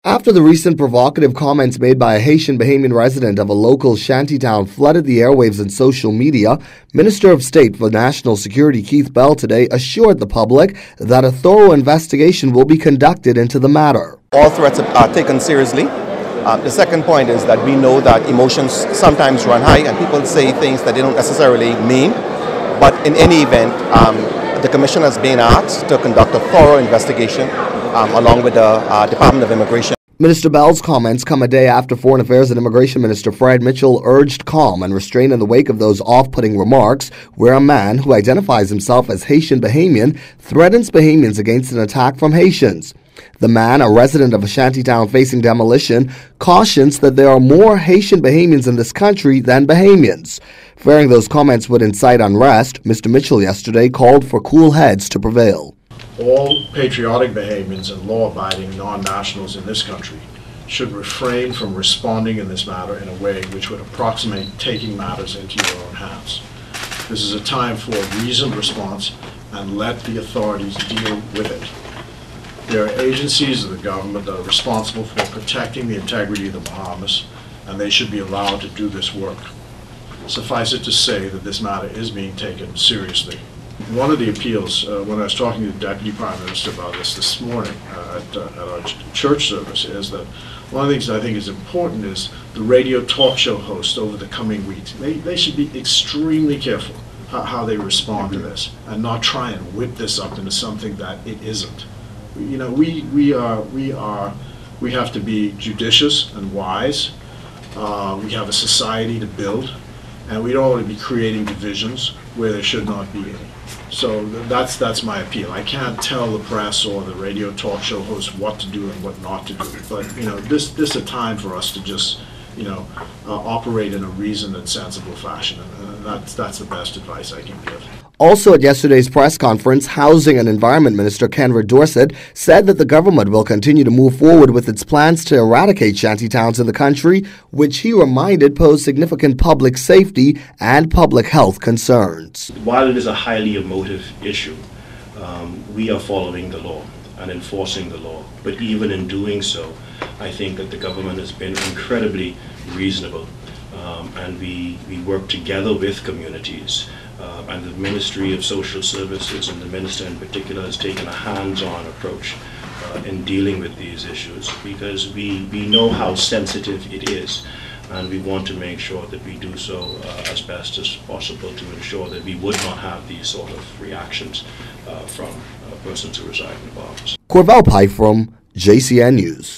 After the recent provocative comments made by a Haitian Bahamian resident of a local shantytown flooded the airwaves and social media, Minister of State for National Security Keith Bell today assured the public that a thorough investigation will be conducted into the matter. All threats are taken seriously. The second point is that we know that emotions sometimes run high and people say things that they don't necessarily mean. But in any event, the Commission has been asked to conduct a thorough investigation along with the Department of Immigration. Minister Bell's comments come a day after Foreign Affairs and Immigration Minister Fred Mitchell urged calm and restraint in the wake of those off-putting remarks where a man who identifies himself as Haitian Bahamian threatens Bahamians against an attack from Haitians. The man, a resident of a shantytown facing demolition, cautions that there are more Haitian Bahamians in this country than Bahamians. Fearing those comments would incite unrest, Mr. Mitchell yesterday called for cool heads to prevail. All patriotic Bahamians and law-abiding non-nationals in this country should refrain from responding in this matter in a way which would approximate taking matters into your own hands. This is a time for a reasoned response, and let the authorities deal with it. There are agencies of the government that are responsible for protecting the integrity of the Bahamas, and they should be allowed to do this work. Suffice it to say that this matter is being taken seriously. One of the appeals, when I was talking to the Deputy Prime Minister about this morning at our church service, is that one of the things that I think is important is the radio talk show hosts over the coming weeks. They should be extremely careful how they respond to this and not try and whip this up into something that it isn't. You know, we have to be judicious and wise. We have a society to build, and we don't want to be creating divisions where there should not be any. So that's my appeal. I can't tell the press or the radio talk show hosts what to do and what not to do. But this is a time for us to just operate in a reasoned and sensible fashion, and that's the best advice I can give. Also at yesterday's press conference, Housing and Environment Minister Kenred Dorsett said that the government will continue to move forward with its plans to eradicate shantytowns in the country, which he reminded pose significant public safety and public health concerns. While it is a highly emotive issue, we are following the law and enforcing the law. But even in doing so, I think that the government has been incredibly reasonable, and we work together with communities. And the Ministry of Social Services and the Minister in particular has taken a hands-on approach in dealing with these issues, because we know how sensitive it is, and we want to make sure that we do so as best as possible to ensure that we would not have these sort of reactions from persons who reside in the Bahamas. Corvell Pye from JCN News.